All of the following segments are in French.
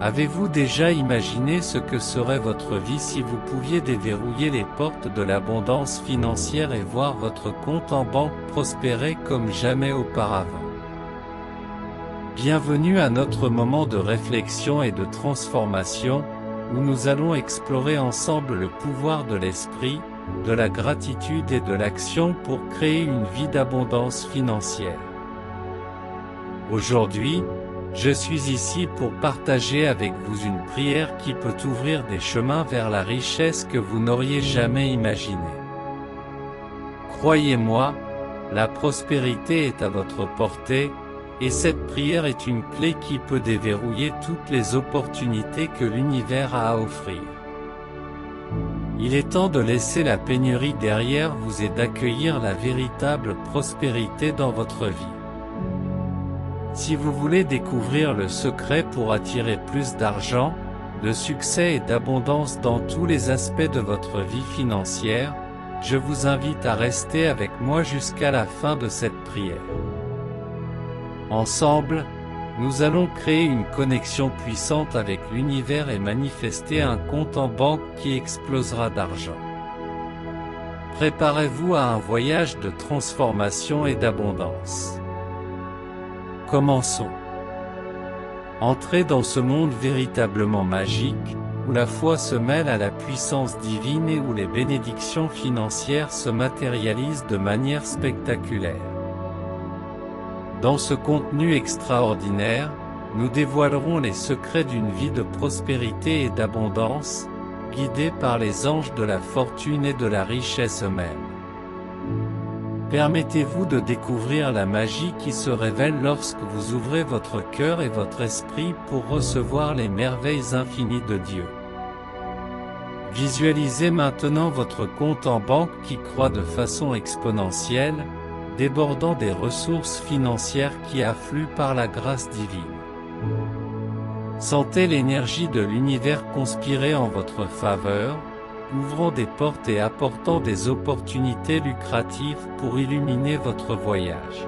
Avez-vous déjà imaginé ce que serait votre vie si vous pouviez déverrouiller les portes de l'abondance financière et voir votre compte en banque prospérer comme jamais auparavant? Bienvenue à notre moment de réflexion et de transformation, où nous allons explorer ensemble le pouvoir de l'esprit, de la gratitude et de l'action pour créer une vie d'abondance financière. Aujourd'hui, je suis ici pour partager avec vous une prière qui peut ouvrir des chemins vers la richesse que vous n'auriez jamais imaginée. Croyez-moi, la prospérité est à votre portée, et cette prière est une clé qui peut déverrouiller toutes les opportunités que l'univers a à offrir. Il est temps de laisser la pénurie derrière vous et d'accueillir la véritable prospérité dans votre vie. Si vous voulez découvrir le secret pour attirer plus d'argent, de succès et d'abondance dans tous les aspects de votre vie financière, je vous invite à rester avec moi jusqu'à la fin de cette prière. Ensemble, nous allons créer une connexion puissante avec l'univers et manifester un compte en banque qui explosera d'argent. Préparez-vous à un voyage de transformation et d'abondance. Commençons. Entrez dans ce monde véritablement magique, où la foi se mêle à la puissance divine et où les bénédictions financières se matérialisent de manière spectaculaire. Dans ce contenu extraordinaire, nous dévoilerons les secrets d'une vie de prospérité et d'abondance, guidée par les anges de la fortune et de la richesse eux-mêmes. Permettez-vous de découvrir la magie qui se révèle lorsque vous ouvrez votre cœur et votre esprit pour recevoir les merveilles infinies de Dieu. Visualisez maintenant votre compte en banque qui croît de façon exponentielle, débordant des ressources financières qui affluent par la grâce divine. Sentez l'énergie de l'univers conspirer en votre faveur, ouvrant des portes et apportant des opportunités lucratives pour illuminer votre voyage.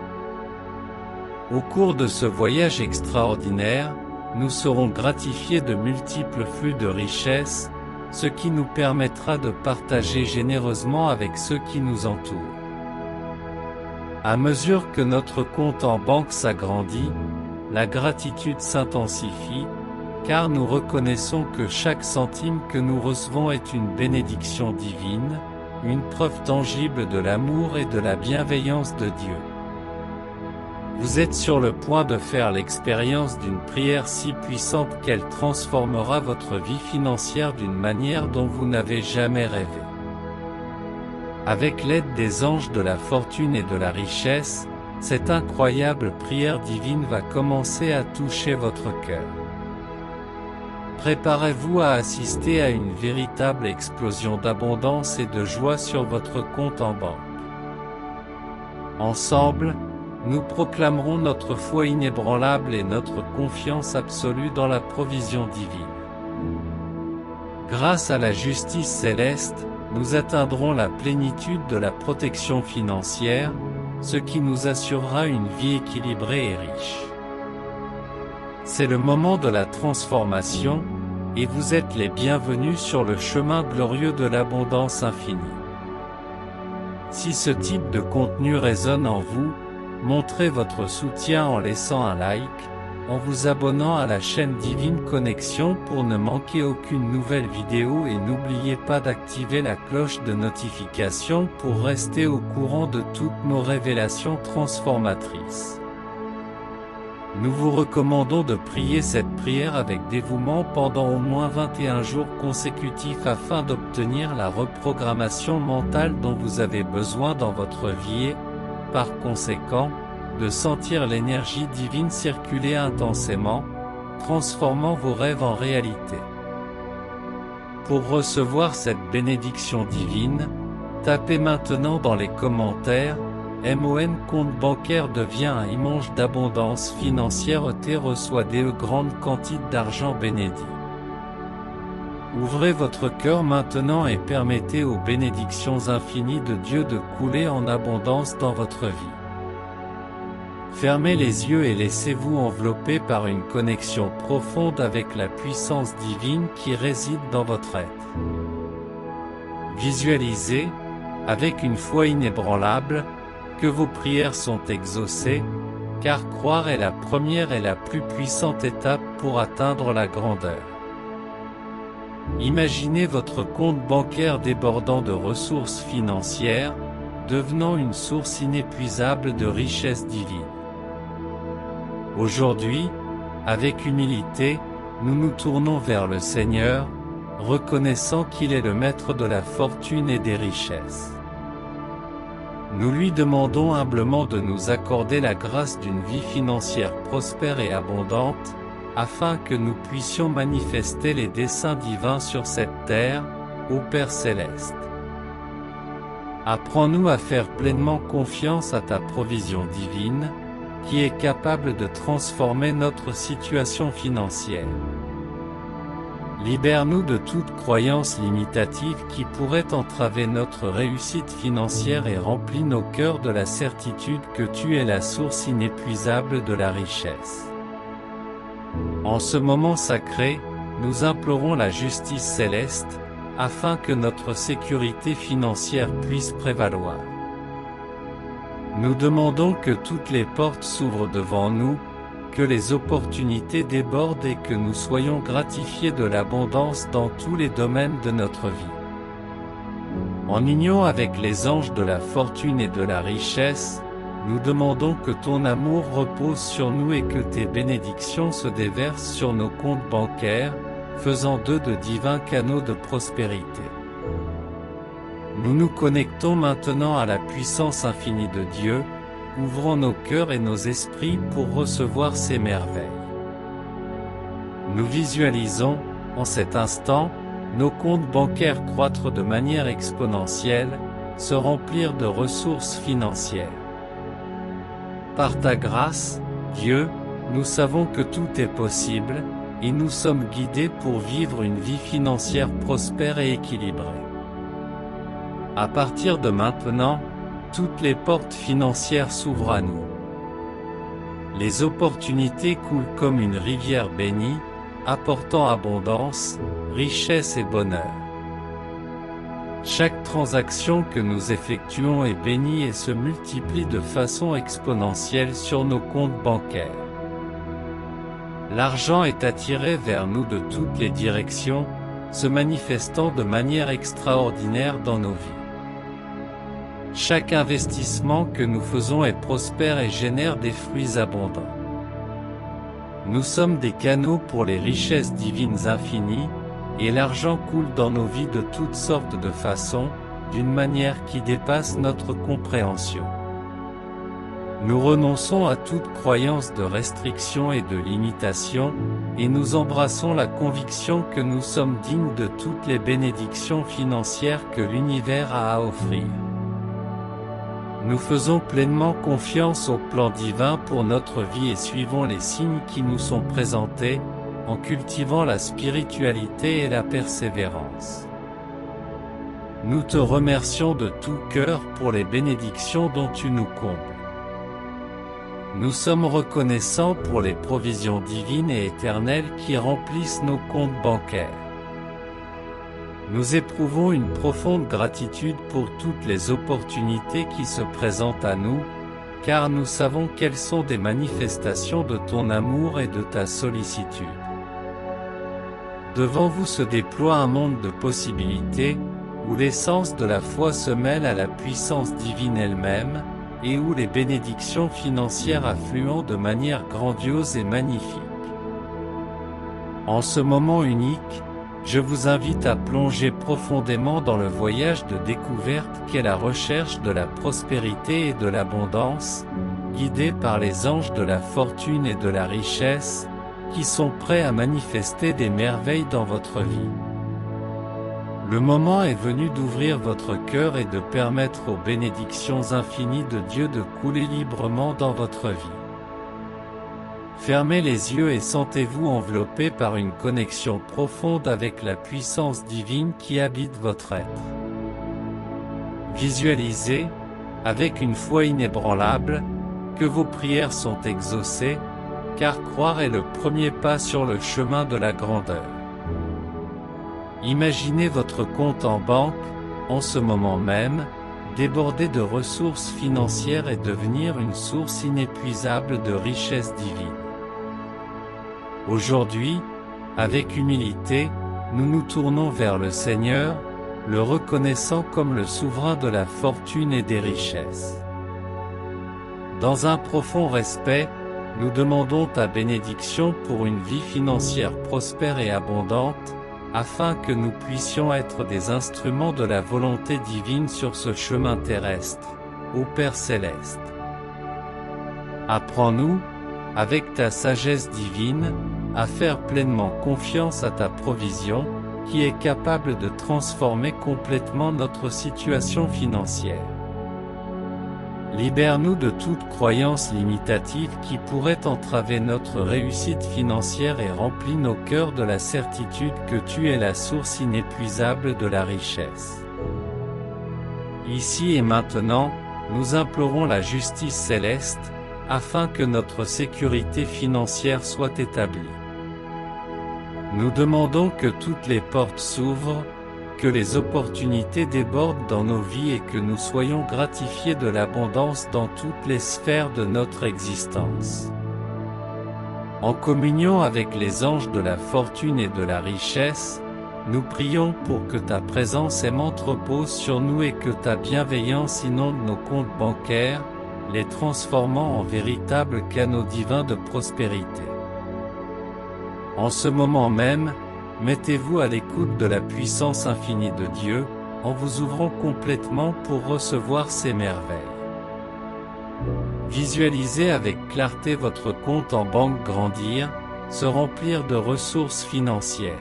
Au cours de ce voyage extraordinaire, nous serons gratifiés de multiples flux de richesses, ce qui nous permettra de partager généreusement avec ceux qui nous entourent. À mesure que notre compte en banque s'agrandit, la gratitude s'intensifie, car nous reconnaissons que chaque centime que nous recevons est une bénédiction divine, une preuve tangible de l'amour et de la bienveillance de Dieu. Vous êtes sur le point de faire l'expérience d'une prière si puissante qu'elle transformera votre vie financière d'une manière dont vous n'avez jamais rêvé. Avec l'aide des anges de la fortune et de la richesse, cette incroyable prière divine va commencer à toucher votre cœur. Préparez-vous à assister à une véritable explosion d'abondance et de joie sur votre compte en banque. Ensemble, nous proclamerons notre foi inébranlable et notre confiance absolue dans la provision divine. Grâce à la justice céleste, nous atteindrons la plénitude de la protection financière, ce qui nous assurera une vie équilibrée et riche. C'est le moment de la transformation, et vous êtes les bienvenus sur le chemin glorieux de l'abondance infinie. Si ce type de contenu résonne en vous, montrez votre soutien en laissant un like, en vous abonnant à la chaîne Divine Connexion pour ne manquer aucune nouvelle vidéo et n'oubliez pas d'activer la cloche de notification pour rester au courant de toutes nos révélations transformatrices. Nous vous recommandons de prier cette prière avec dévouement pendant au moins 21 jours consécutifs afin d'obtenir la reprogrammation mentale dont vous avez besoin dans votre vie et, par conséquent, de sentir l'énergie divine circuler intensément, transformant vos rêves en réalité. Pour recevoir cette bénédiction divine, tapez maintenant dans les commentaires MON compte bancaire devient un immense d'abondance financière T reçoit des grandes quantités d'argent bénédit. Ouvrez votre cœur maintenant et permettez aux bénédictions infinies de Dieu de couler en abondance dans votre vie. Fermez les yeux et laissez-vous envelopper par une connexion profonde avec la puissance divine qui réside dans votre être. Visualisez, avec une foi inébranlable, que vos prières sont exaucées, car croire est la première et la plus puissante étape pour atteindre la grandeur. Imaginez votre compte bancaire débordant de ressources financières, devenant une source inépuisable de richesse divine. Aujourd'hui, avec humilité, nous nous tournons vers le Seigneur, reconnaissant qu'il est le maître de la fortune et des richesses. Nous lui demandons humblement de nous accorder la grâce d'une vie financière prospère et abondante, afin que nous puissions manifester les desseins divins sur cette terre, ô Père céleste. Apprends-nous à faire pleinement confiance à ta provision divine, qui est capable de transformer notre situation financière. Libère-nous de toute croyance limitative qui pourrait entraver notre réussite financière et remplis nos cœurs de la certitude que tu es la source inépuisable de la richesse. En ce moment sacré, nous implorons la justice céleste, afin que notre sécurité financière puisse prévaloir. Nous demandons que toutes les portes s'ouvrent devant nous, que les opportunités débordent et que nous soyons gratifiés de l'abondance dans tous les domaines de notre vie. En union avec les anges de la fortune et de la richesse, nous demandons que ton amour repose sur nous et que tes bénédictions se déversent sur nos comptes bancaires, faisant d'eux de divins canaux de prospérité. Nous nous connectons maintenant à la puissance infinie de Dieu, ouvrons nos cœurs et nos esprits pour recevoir ces merveilles. Nous visualisons, en cet instant, nos comptes bancaires croître de manière exponentielle, se remplir de ressources financières. Par ta grâce, Dieu, nous savons que tout est possible, et nous sommes guidés pour vivre une vie financière prospère et équilibrée. À partir de maintenant, toutes les portes financières s'ouvrent à nous. Les opportunités coulent comme une rivière bénie, apportant abondance, richesse et bonheur. Chaque transaction que nous effectuons est bénie et se multiplie de façon exponentielle sur nos comptes bancaires. L'argent est attiré vers nous de toutes les directions, se manifestant de manière extraordinaire dans nos vies. Chaque investissement que nous faisons est prospère et génère des fruits abondants. Nous sommes des canaux pour les richesses divines infinies, et l'argent coule dans nos vies de toutes sortes de façons, d'une manière qui dépasse notre compréhension. Nous renonçons à toute croyance de restriction et de limitation, et nous embrassons la conviction que nous sommes dignes de toutes les bénédictions financières que l'univers a à offrir. Nous faisons pleinement confiance au plan divin pour notre vie et suivons les signes qui nous sont présentés, en cultivant la spiritualité et la persévérance. Nous te remercions de tout cœur pour les bénédictions dont tu nous combles. Nous sommes reconnaissants pour les provisions divines et éternelles qui remplissent nos comptes bancaires. Nous éprouvons une profonde gratitude pour toutes les opportunités qui se présentent à nous, car nous savons qu'elles sont des manifestations de ton amour et de ta sollicitude. Devant vous se déploie un monde de possibilités, où l'essence de la foi se mêle à la puissance divine elle-même, et où les bénédictions financières affluent de manière grandiose et magnifique. En ce moment unique, je vous invite à plonger profondément dans le voyage de découverte qu'est la recherche de la prospérité et de l'abondance, guidé par les anges de la fortune et de la richesse, qui sont prêts à manifester des merveilles dans votre vie. Le moment est venu d'ouvrir votre cœur et de permettre aux bénédictions infinies de Dieu de couler librement dans votre vie. Fermez les yeux et sentez-vous enveloppé par une connexion profonde avec la puissance divine qui habite votre être. Visualisez, avec une foi inébranlable, que vos prières sont exaucées, car croire est le premier pas sur le chemin de la grandeur. Imaginez votre compte en banque, en ce moment même, déborder de ressources financières et devenir une source inépuisable de richesse divine. Aujourd'hui, avec humilité, nous nous tournons vers le Seigneur, le reconnaissant comme le souverain de la fortune et des richesses. Dans un profond respect, nous demandons ta bénédiction pour une vie financière prospère et abondante, afin que nous puissions être des instruments de la volonté divine sur ce chemin terrestre, ô Père céleste. Apprends-nous, avec ta sagesse divine, à faire pleinement confiance à ta provision, qui est capable de transformer complètement notre situation financière. Libère-nous de toute croyance limitative qui pourrait entraver notre réussite financière et remplis nos cœurs de la certitude que tu es la source inépuisable de la richesse. Ici et maintenant, nous implorons la justice céleste, afin que notre sécurité financière soit établie. Nous demandons que toutes les portes s'ouvrent, que les opportunités débordent dans nos vies et que nous soyons gratifiés de l'abondance dans toutes les sphères de notre existence. En communion avec les anges de la fortune et de la richesse, nous prions pour que ta présence aimante repose sur nous et que ta bienveillance inonde nos comptes bancaires, les transformant en véritables canaux divins de prospérité. En ce moment même, mettez-vous à l'écoute de la puissance infinie de Dieu, en vous ouvrant complètement pour recevoir ses merveilles. Visualisez avec clarté votre compte en banque grandir, se remplir de ressources financières.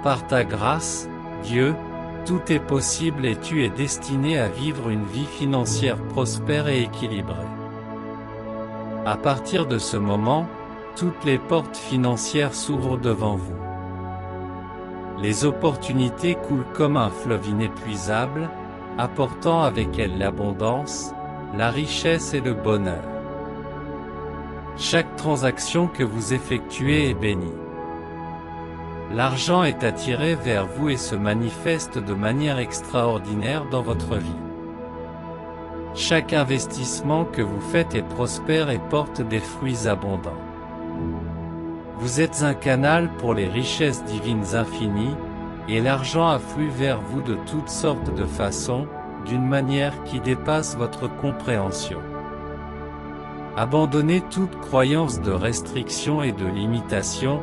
Par ta grâce, Dieu, tout est possible et tu es destiné à vivre une vie financière prospère et équilibrée. À partir de ce moment, toutes les portes financières s'ouvrent devant vous. Les opportunités coulent comme un fleuve inépuisable, apportant avec elles l'abondance, la richesse et le bonheur. Chaque transaction que vous effectuez est bénie. L'argent est attiré vers vous et se manifeste de manière extraordinaire dans votre vie. Chaque investissement que vous faites est prospère et porte des fruits abondants. Vous êtes un canal pour les richesses divines infinies, et l'argent afflue vers vous de toutes sortes de façons, d'une manière qui dépasse votre compréhension. Abandonnez toute croyance de restriction et de limitation,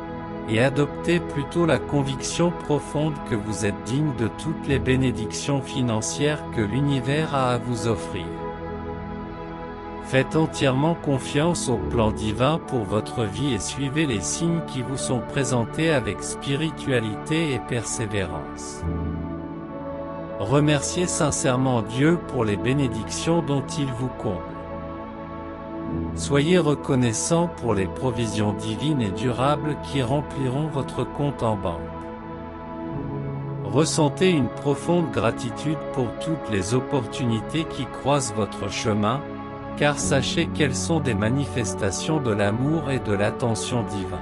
et adoptez plutôt la conviction profonde que vous êtes digne de toutes les bénédictions financières que l'univers a à vous offrir. Faites entièrement confiance au plan divin pour votre vie et suivez les signes qui vous sont présentés avec spiritualité et persévérance. Remerciez sincèrement Dieu pour les bénédictions dont il vous comble. Soyez reconnaissant pour les provisions divines et durables qui rempliront votre compte en banque. Ressentez une profonde gratitude pour toutes les opportunités qui croisent votre chemin, car sachez qu'elles sont des manifestations de l'amour et de l'attention divin.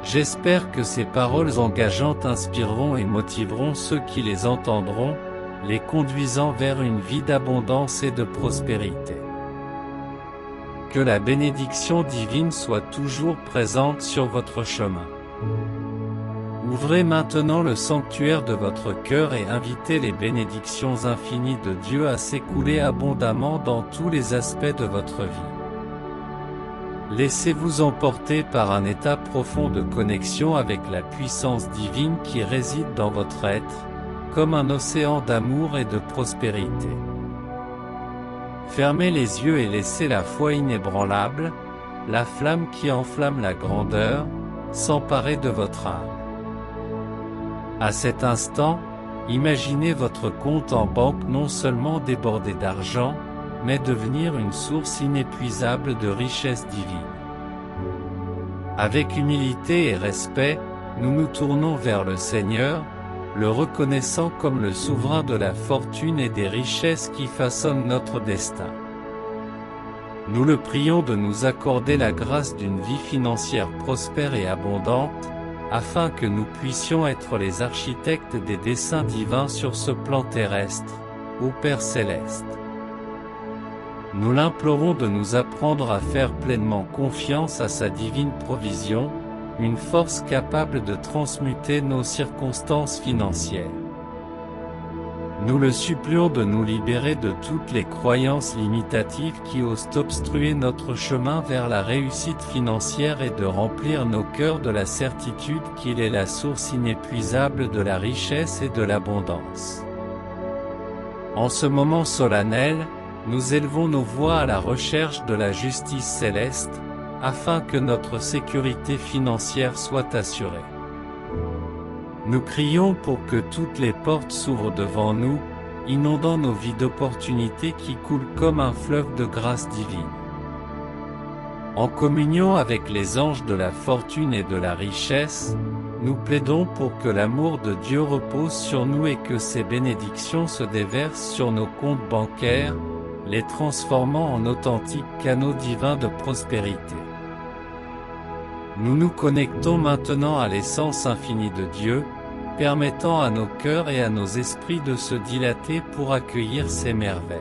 J'espère que ces paroles engageantes inspireront et motiveront ceux qui les entendront, les conduisant vers une vie d'abondance et de prospérité. Que la bénédiction divine soit toujours présente sur votre chemin. Ouvrez maintenant le sanctuaire de votre cœur et invitez les bénédictions infinies de Dieu à s'écouler abondamment dans tous les aspects de votre vie. Laissez-vous emporter par un état profond de connexion avec la puissance divine qui réside dans votre être, comme un océan d'amour et de prospérité. Fermez les yeux et laissez la foi inébranlable, la flamme qui enflamme la grandeur, s'emparer de votre âme. À cet instant, imaginez votre compte en banque non seulement déborder d'argent, mais devenir une source inépuisable de richesse divine. Avec humilité et respect, nous nous tournons vers le Seigneur, le reconnaissant comme le souverain de la fortune et des richesses qui façonnent notre destin. Nous le prions de nous accorder la grâce d'une vie financière prospère et abondante, afin que nous puissions être les architectes des desseins divins sur ce plan terrestre, ô Père céleste. Nous l'implorons de nous apprendre à faire pleinement confiance à sa divine provision, une force capable de transmuter nos circonstances financières. Nous le supplions de nous libérer de toutes les croyances limitatives qui osent obstruer notre chemin vers la réussite financière et de remplir nos cœurs de la certitude qu'il est la source inépuisable de la richesse et de l'abondance. En ce moment solennel, nous élevons nos voix à la recherche de la justice céleste, afin que notre sécurité financière soit assurée. Nous crions pour que toutes les portes s'ouvrent devant nous, inondant nos vies d'opportunités qui coulent comme un fleuve de grâce divine. En communion avec les anges de la fortune et de la richesse, nous plaidons pour que l'amour de Dieu repose sur nous et que ses bénédictions se déversent sur nos comptes bancaires, les transformant en authentiques canaux divins de prospérité. Nous nous connectons maintenant à l'essence infinie de Dieu, permettant à nos cœurs et à nos esprits de se dilater pour accueillir ses merveilles.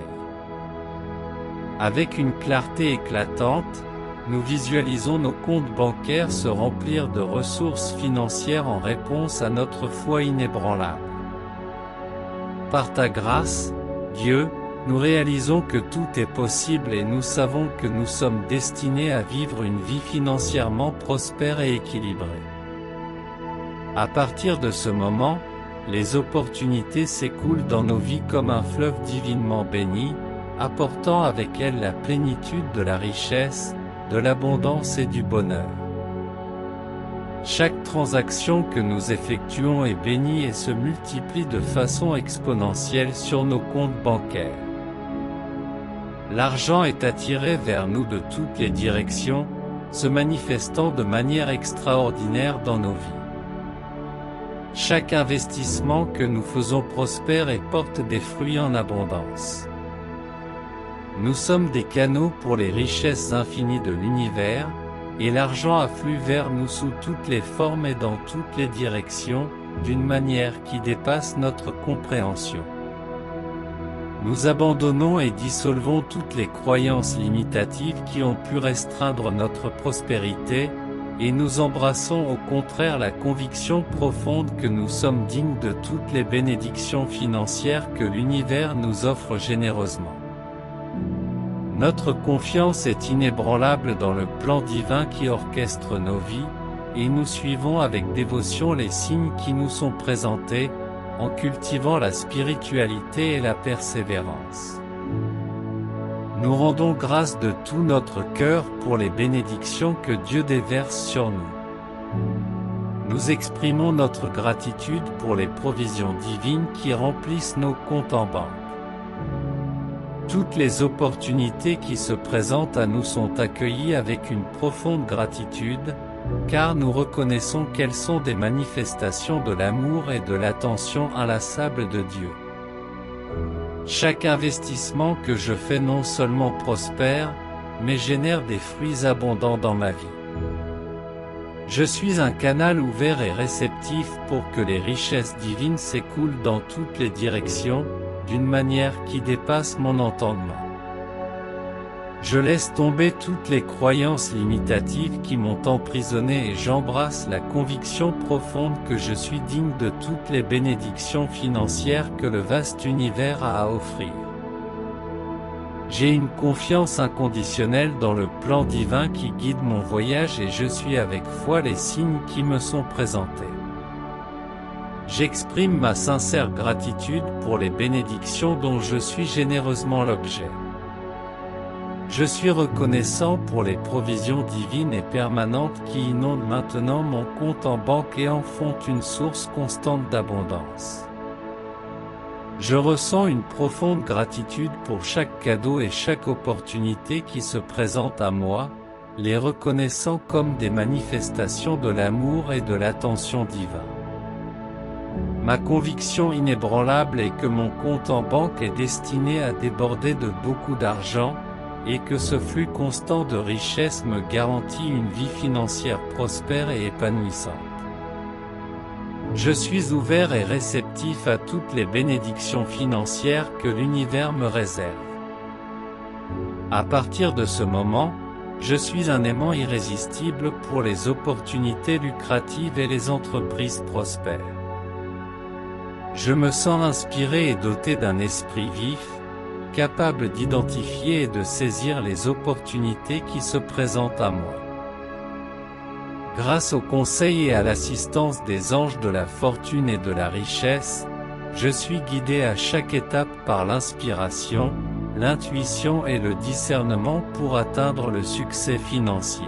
Avec une clarté éclatante, nous visualisons nos comptes bancaires se remplir de ressources financières en réponse à notre foi inébranlable. Par ta grâce, Dieu, nous réalisons que tout est possible et nous savons que nous sommes destinés à vivre une vie financièrement prospère et équilibrée. À partir de ce moment, les opportunités s'écoulent dans nos vies comme un fleuve divinement béni, apportant avec elles la plénitude de la richesse, de l'abondance et du bonheur. Chaque transaction que nous effectuons est bénie et se multiplie de façon exponentielle sur nos comptes bancaires. L'argent est attiré vers nous de toutes les directions, se manifestant de manière extraordinaire dans nos vies. Chaque investissement que nous faisons prospère et porte des fruits en abondance. Nous sommes des canaux pour les richesses infinies de l'univers, et l'argent afflue vers nous sous toutes les formes et dans toutes les directions, d'une manière qui dépasse notre compréhension. Nous abandonnons et dissolvons toutes les croyances limitatives qui ont pu restreindre notre prospérité, et nous embrassons au contraire la conviction profonde que nous sommes dignes de toutes les bénédictions financières que l'univers nous offre généreusement. Notre confiance est inébranlable dans le plan divin qui orchestre nos vies, et nous suivons avec dévotion les signes qui nous sont présentés, en cultivant la spiritualité et la persévérance. Nous rendons grâce de tout notre cœur pour les bénédictions que Dieu déverse sur nous. Nous exprimons notre gratitude pour les provisions divines qui remplissent nos comptes en banque. Toutes les opportunités qui se présentent à nous sont accueillies avec une profonde gratitude, car nous reconnaissons qu'elles sont des manifestations de l'amour et de l'attention inlassable de Dieu. Chaque investissement que je fais non seulement prospère, mais génère des fruits abondants dans ma vie. Je suis un canal ouvert et réceptif pour que les richesses divines s'écoulent dans toutes les directions, d'une manière qui dépasse mon entendement. Je laisse tomber toutes les croyances limitatives qui m'ont emprisonné et j'embrasse la conviction profonde que je suis digne de toutes les bénédictions financières que le vaste univers a à offrir. J'ai une confiance inconditionnelle dans le plan divin qui guide mon voyage et je suis avec foi les signes qui me sont présentés. J'exprime ma sincère gratitude pour les bénédictions dont je suis généreusement l'objet. Je suis reconnaissant pour les provisions divines et permanentes qui inondent maintenant mon compte en banque et en font une source constante d'abondance. Je ressens une profonde gratitude pour chaque cadeau et chaque opportunité qui se présente à moi, les reconnaissant comme des manifestations de l'amour et de l'attention divine. Ma conviction inébranlable est que mon compte en banque est destiné à déborder de beaucoup d'argent, et que ce flux constant de richesse me garantit une vie financière prospère et épanouissante. Je suis ouvert et réceptif à toutes les bénédictions financières que l'univers me réserve. À partir de ce moment, je suis un aimant irrésistible pour les opportunités lucratives et les entreprises prospères. Je me sens inspiré et doté d'un esprit vif, capable d'identifier et de saisir les opportunités qui se présentent à moi. Grâce au conseil et à l'assistance des anges de la fortune et de la richesse, je suis guidé à chaque étape par l'inspiration, l'intuition et le discernement pour atteindre le succès financier.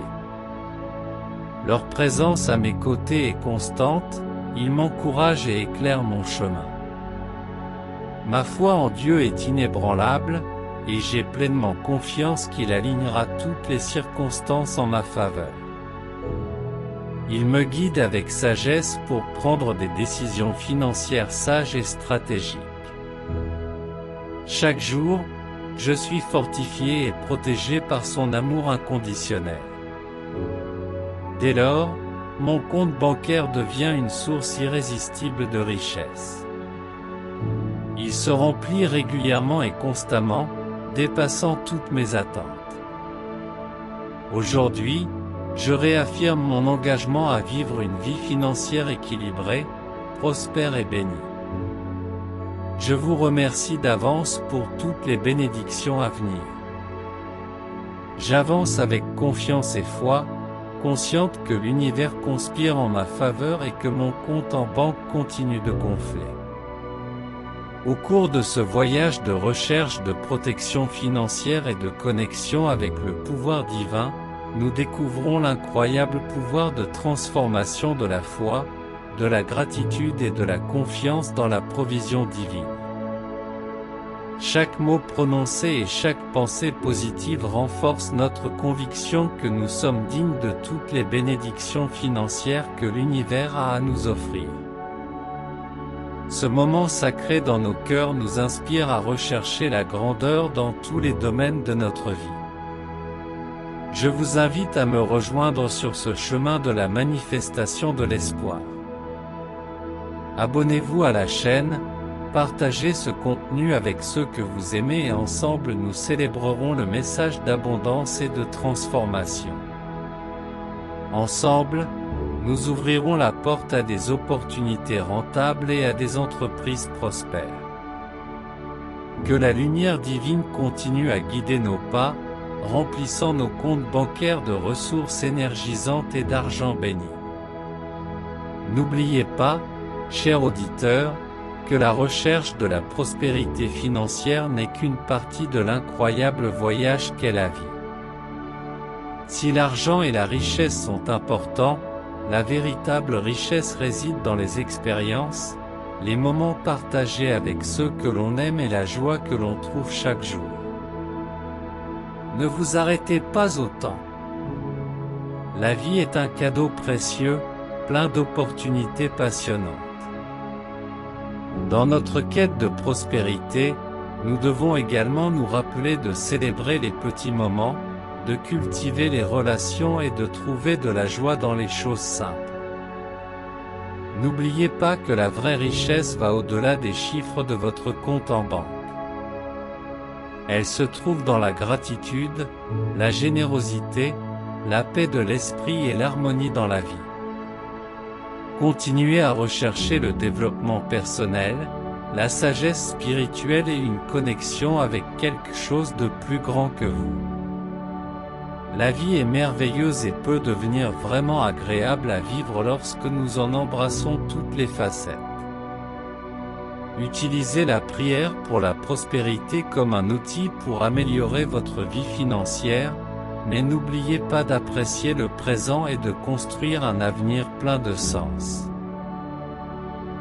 Leur présence à mes côtés est constante, ils m'encouragent et éclairent mon chemin. Ma foi en Dieu est inébranlable, et j'ai pleinement confiance qu'il alignera toutes les circonstances en ma faveur. Il me guide avec sagesse pour prendre des décisions financières sages et stratégiques. Chaque jour, je suis fortifié et protégé par son amour inconditionnel. Dès lors, mon compte bancaire devient une source irrésistible de richesse. Il se remplit régulièrement et constamment, dépassant toutes mes attentes. Aujourd'hui, je réaffirme mon engagement à vivre une vie financière équilibrée, prospère et bénie. Je vous remercie d'avance pour toutes les bénédictions à venir. J'avance avec confiance et foi, consciente que l'univers conspire en ma faveur et que mon compte en banque continue de gonfler. Au cours de ce voyage de recherche de protection financière et de connexion avec le pouvoir divin, nous découvrons l'incroyable pouvoir de transformation de la foi, de la gratitude et de la confiance dans la provision divine. Chaque mot prononcé et chaque pensée positive renforce notre conviction que nous sommes dignes de toutes les bénédictions financières que l'univers a à nous offrir. Ce moment sacré dans nos cœurs nous inspire à rechercher la grandeur dans tous les domaines de notre vie. Je vous invite à me rejoindre sur ce chemin de la manifestation de l'espoir. Abonnez-vous à la chaîne, partagez ce contenu avec ceux que vous aimez et ensemble nous célébrerons le message d'abondance et de transformation. Ensemble, nous ouvrirons la porte à des opportunités rentables et à des entreprises prospères. Que la lumière divine continue à guider nos pas, remplissant nos comptes bancaires de ressources énergisantes et d'argent béni. N'oubliez pas, chers auditeurs, que la recherche de la prospérité financière n'est qu'une partie de l'incroyable voyage qu'est la vie. Si l'argent et la richesse sont importants, la véritable richesse réside dans les expériences, les moments partagés avec ceux que l'on aime et la joie que l'on trouve chaque jour. Ne vous arrêtez pas au temps. La vie est un cadeau précieux, plein d'opportunités passionnantes. Dans notre quête de prospérité, nous devons également nous rappeler de célébrer les petits moments, de cultiver les relations et de trouver de la joie dans les choses simples. N'oubliez pas que la vraie richesse va au-delà des chiffres de votre compte en banque. Elle se trouve dans la gratitude, la générosité, la paix de l'esprit et l'harmonie dans la vie. Continuez à rechercher le développement personnel, la sagesse spirituelle et une connexion avec quelque chose de plus grand que vous. La vie est merveilleuse et peut devenir vraiment agréable à vivre lorsque nous en embrassons toutes les facettes. Utilisez la prière pour la prospérité comme un outil pour améliorer votre vie financière, mais n'oubliez pas d'apprécier le présent et de construire un avenir plein de sens.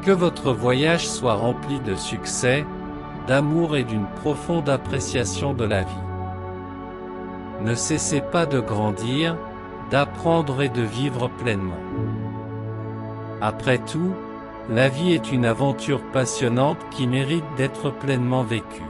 Que votre voyage soit rempli de succès, d'amour et d'une profonde appréciation de la vie. Ne cessez pas de grandir, d'apprendre et de vivre pleinement. Après tout, la vie est une aventure passionnante qui mérite d'être pleinement vécue.